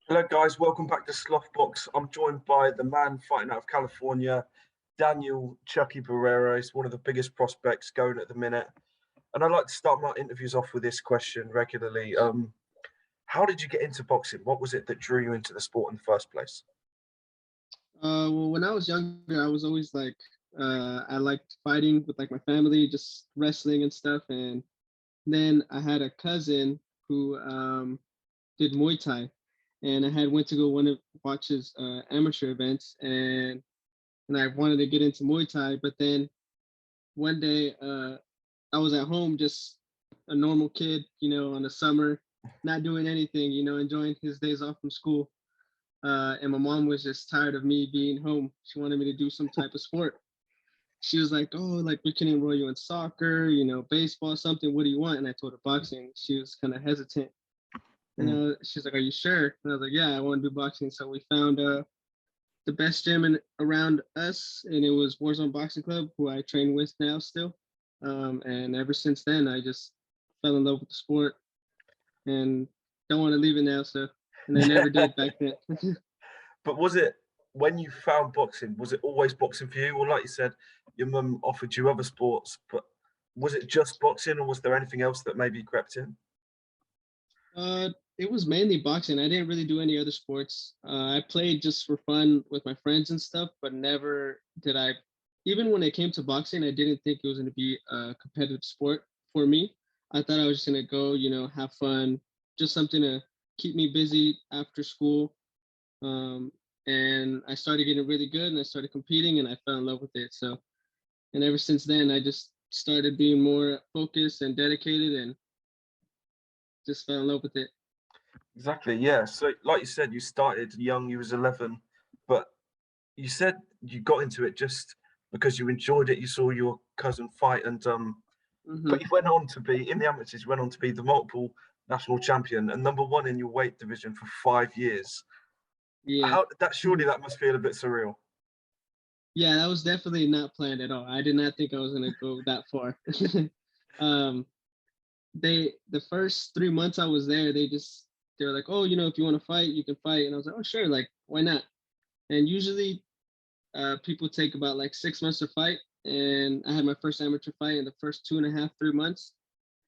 Hello, guys. Welcome back to Slothbox. I'm joined by the man fighting out of California, Daniel Chucky Barrera. He's one of the biggest prospects going at the minute. And I like to start my interviews off with this question regularly. How did you get into boxing? What was it that drew you into the sport in the first place? Well, when I was younger, I was always like, I liked fighting with like my family, just wrestling and stuff. And then I had a cousin who did Muay Thai, and I had went to go want to watch his amateur events, and I wanted to get into Muay Thai. But then one day, I was at home, just a normal kid, on the summer, not doing anything, enjoying his days off from school. And my mom was just tired of me being home. She wanted me to do some type of sport. She was like, "Oh, like we can enroll you in soccer, baseball, something. What do you want?" And I told her boxing. She was kind of hesitant. And Mm. she's like, "Are you sure?" And I was like, "Yeah, I want to do boxing." So we found the best gym around us, and it was Warzone Boxing Club, who I train with now still. And ever since then, I just fell in love with the sport and don't want to leave it now. So, and I never Yeah. did back then. But was it when you found boxing, was it always boxing for you? Or like you said, your mum offered you other sports, but was it just boxing or was there anything else that maybe crept in? Uh, it was mainly boxing. I didn't really do any other sports. I played just for fun with my friends and stuff, but never did I. Even when it came to boxing, I didn't think it was going to be a competitive sport for me. I thought I was just going to go, have fun, just something to keep me busy after school. Um, and I started getting really good, and I started competing, and I fell in love with it. So, and ever since then, I just started being more focused and dedicated, and just fell in love with it. Exactly, yeah. So like you said, you started young, you was 11, but you said you got into it just because you enjoyed it. You saw your cousin fight, and Hmm. but you went on to be in the amateurs. You went on to be the multiple national champion and number one in your weight division for 5 years. Yeah. How that surely that must feel a bit surreal. Yeah, that was definitely not planned at all. I did not think I was gonna go that far. um, the first 3 months I was there, they were like, "Oh, if you want to fight, you can fight," and I was like, "Oh, sure, like why not?" And usually, people take about like 6 months to fight, and I had my first amateur fight in the first 2.5, 3 months,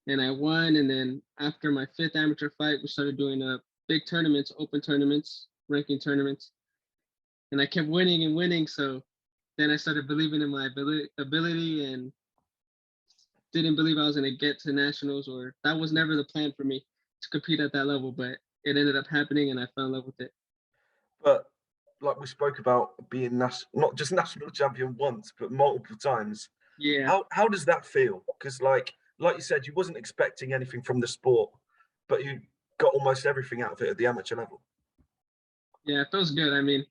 and I won. And then after my fifth amateur fight, we started doing big tournaments, open tournaments, ranking tournaments, and I kept winning and winning. So then I started believing in my ability and didn't believe I was going to get to nationals, or that was never the plan for me to compete at that level, but it ended up happening and I fell in love with it. But like we spoke about being not just national champion once, but multiple times. Yeah. How does that feel? Because like you said, you wasn't expecting anything from the sport, but you got almost everything out of it at the amateur level. Yeah, it feels good. I mean,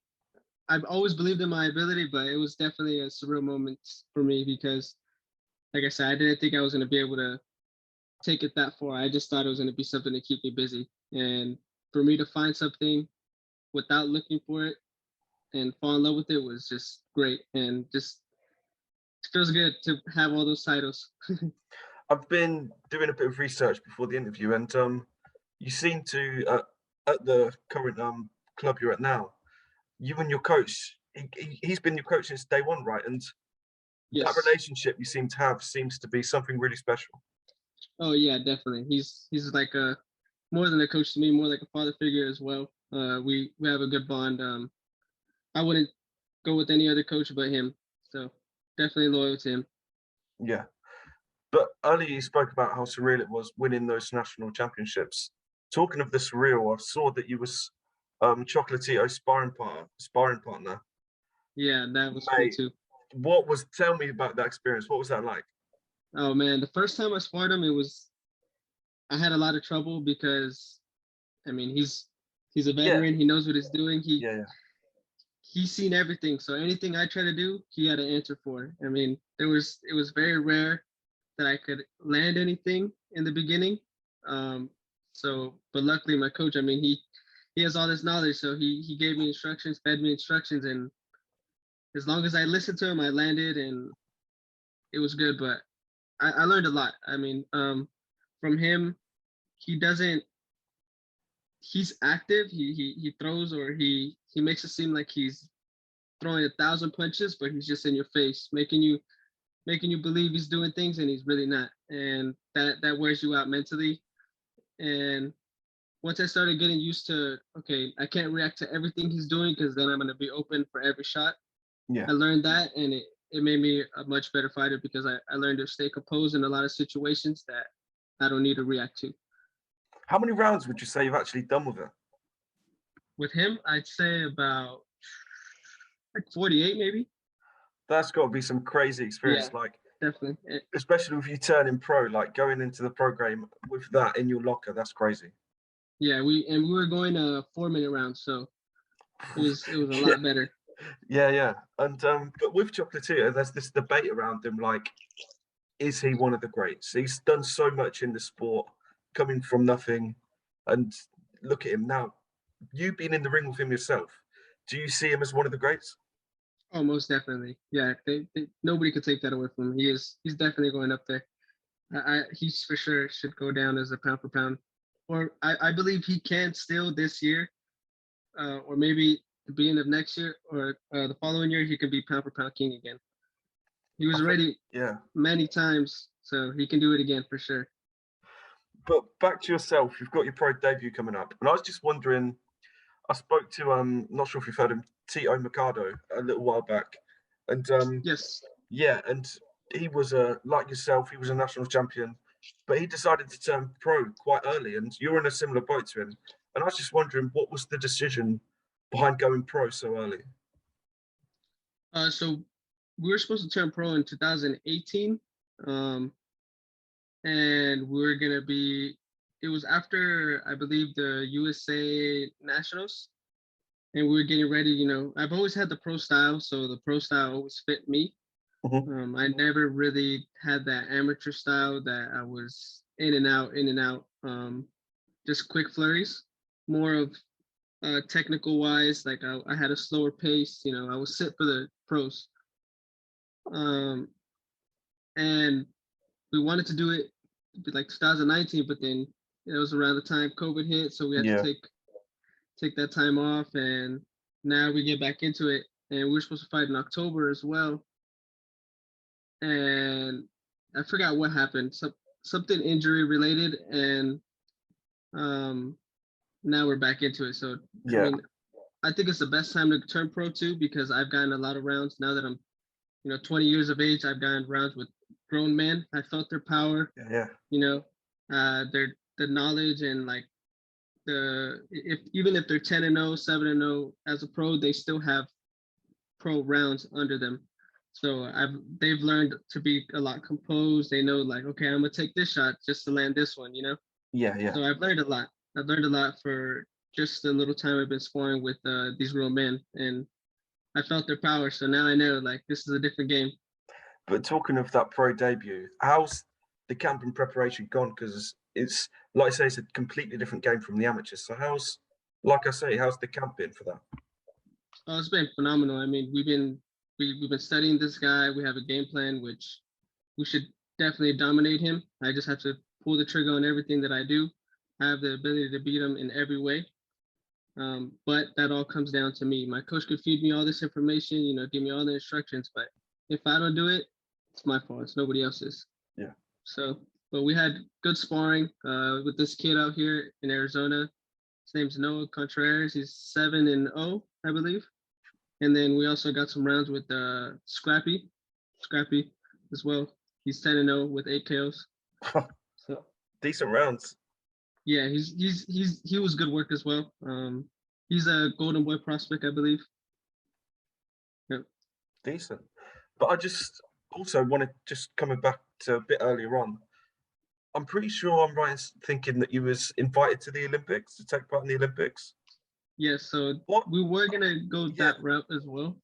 I've always believed in my ability, but it was definitely a surreal moment for me because, like I said, I didn't think I was going to be able to take it that far. I just thought it was going to be something to keep me busy. And for me to find something without looking for it and fall in love with it was just great. And just feels good to have all those titles. I've been doing a bit of research before the interview, and you seem to at the current club you're at now. You and your coach, he's been your coach since day one, right? And that Yes. relationship you seem to have seems to be something really special. Oh yeah, definitely. He's like a more than a coach to me, more like a father figure as well. We have a good bond. I wouldn't go with any other coach but him. So definitely loyal to him. Yeah. But earlier you spoke about how surreal it was winning those national championships. Talking of the surreal, I saw that you was Chocolatito sparring partner. Yeah, that was cool Mate, too. tell me about that experience. What was that like? Oh man, the first time I sparred him, I had a lot of trouble because I mean he's a Yeah, veteran. He knows what he's doing. yeah, He's seen everything. So anything I try to do, he had to answer for. I mean, it was very rare that I could land anything in the beginning. Um, but luckily my coach, I mean, he has all this knowledge, so he gave me instructions, fed me instructions, and as long as I listened to him, I landed, and it was good. But I learned a lot. I mean, from him, he doesn't he's active. He throws, or he makes it seem like he's throwing 1,000 punches, but he's just in your face, making you believe he's doing things and he's really not. And that wears you out mentally. And once I started getting used to, okay, I can't react to everything he's doing because then I'm going to be open for every shot. Yeah. I learned that, and it made me a much better fighter because I learned to stay composed in a lot of situations that I don't need to react to. How many rounds would you say you've actually done with it? With him, I'd say about like 48 maybe. That's got to be some crazy Yeah, experience, like definitely. especially with you turning pro, like going into the pro game with that in your locker. That's crazy. Yeah, we were going 4-minute rounds, so it was a Yeah, lot better. yeah. And but with Chocolatito, there's this debate around him, like, is he one of the greats? He's done so much in the sport, coming from nothing, and look at him now. You've been in the ring with him yourself. Do you see him as one of the greats? Oh, most definitely. Yeah, nobody could take that away from him. He's definitely going up there. He's for sure should go down as a pound for pound, or I believe he can still this year, or maybe the beginning of next year or the following year he can be pound for pound king again. He was already Yeah. many times, so he can do it again for sure. But back to yourself, you've got your pro debut coming up, and I was just wondering. I spoke to not sure if you've heard him, Tito Mercado, a little while back, and Yes. yeah, and he was like yourself, he was a national champion, but he decided to turn pro quite early, and you're in a similar boat to him. And I was just wondering, what was the decision behind going pro so early? So we were supposed to turn pro in 2018, and we were gonna be. It was after I believe the USA Nationals, and we were getting ready. I've always had the pro style, so the pro style always fit me. I never really had that amateur style that I was in and out, just quick flurries. More of technical wise, like I had a slower pace. I was set for the pros, um, and we wanted to do it like 2019, but then it was around the time COVID hit, so we had to Yeah, take that time off, and now we get back into it. And we were supposed to fight in October as well, and I forgot what happened. Something injury related, and um, now we're back into it. So I yeah, mean, I think it's the best time to turn pro too because I've gotten a lot of rounds now that I'm 20 years of age. I've gotten rounds with grown men. I felt their power. yeah, You know, their knowledge and like if even if they're 10-0, 7-0 as a pro, they still have pro rounds under them. So they've learned to be a lot composed. They know like, okay, I'm gonna take this shot just to land this one. yeah. So I've learned a lot. I've learned a lot for just the little time I've been sparring with these real men, and I felt their power. So now I know like this is a different game. But talking of that pro debut, how's the camp and preparation gone? Because it's like I say, it's a completely different game from the amateurs. So like I say, how's the camp been for that? Oh, it's been phenomenal. I mean, we've been studying this guy. We have a game plan, which we should definitely dominate him. I just have to pull the trigger on everything that I do. I have the ability to beat him in every way. But that all comes down to me. My coach could feed me all this information, give me all the instructions, but if I don't do it, it's my fault. It's nobody else's. Yeah. So, but we had good sparring with this kid out here in Arizona. His name's Noah Contreras. He's 7-0, I believe. And then we also got some rounds with Scrappy as well. He's 10-0 with 8 KOs. So Decent rounds. yeah, he was good work as well. He's a Golden Boy prospect, I believe. Yep. Decent. But I just also wanted just coming back to a bit earlier on. I'm pretty sure I'm right in thinking that you was invited to the Olympics to take part in the Olympics. Yeah, so What? we were gonna go Yeah, that route as well,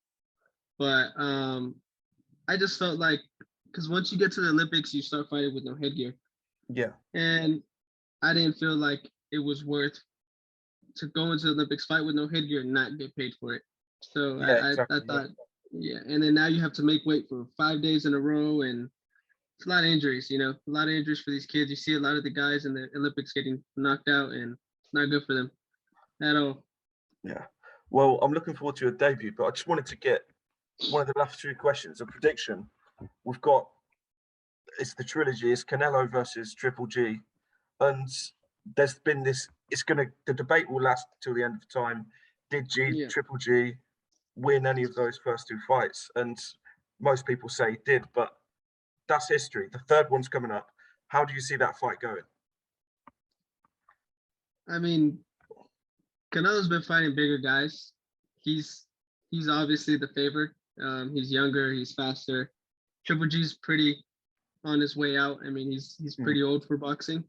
but I just felt like because once you get to the Olympics, you start fighting with no headgear, yeah, and I didn't feel like it was worth to go into the Olympics, fight with no headgear, and not get paid for it. So yeah, I exactly. Yeah, thought, yeah, and then now you have to make weight for 5 days in a row, and it's a lot of injuries. A lot of injuries for these kids. You see a lot of the guys in the Olympics getting knocked out, and it's not good for them. at all. Yeah. Well, I'm looking forward to your debut, but I just wanted to get one of the last few questions, a prediction. We've got it's the trilogy, it's Canelo versus Triple G. And there's been this, the debate will last till the end of time. Did Yeah. Triple G win any of those first two fights? And most people say he did, but that's history. The third one's coming up. How do you see that fight going? I mean, Canelo's been fighting bigger guys. He's obviously the favorite. He's younger, he's faster. Triple G's pretty on his way out. I mean, he's pretty old for boxing,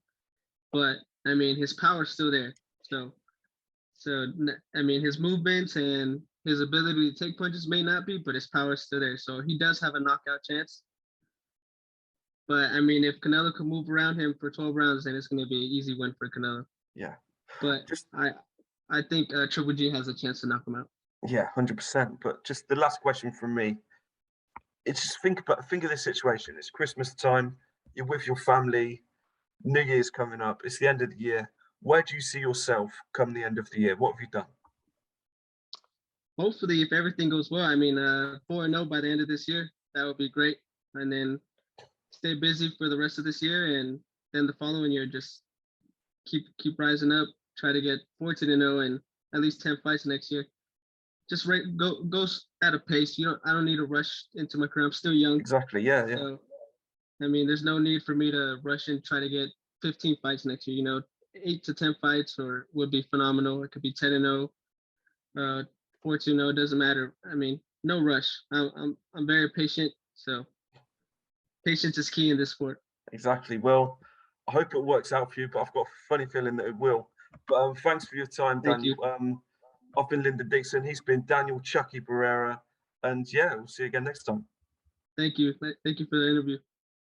but I mean, his power's still there. So I mean, his movements and his ability to take punches may not be, but his power's still there. So he does have a knockout chance. But I mean, if Canelo can move around him for 12 rounds, then it's going to be an easy win for Canelo. Yeah. But I think Triple G has a chance to knock him out. Yeah, 100%. But just the last question from me. It's just think of this situation. It's Christmas time. You're with your family. New Year's coming up. It's the end of the year. Where do you see yourself come the end of the year? What have you done? Hopefully, if everything goes well, I mean, 4-0 by the end of this year, that would be great. And then stay busy for the rest of this year, and then the following year, just keep rising up. Try to get 14-0 and at least 10 fights next year. Just go at a pace. I don't need to rush into my career. I'm still young. Exactly. Yeah. So, I mean, there's no need for me to rush and try to get 15 fights next year. 8 to 10 fights would be phenomenal. It could be 10-0, 4-0. Doesn't matter. I mean, no rush. I'm very patient. So patience is key in this sport. Exactly. Well, I hope it works out for you, but I've got a funny feeling that it will. But thanks for your time, Daniel. I've been Lyndon Dixon. He's been Daniel Chucky Barrera. And yeah, we'll see you again next time. Thank you. Thank you for the interview.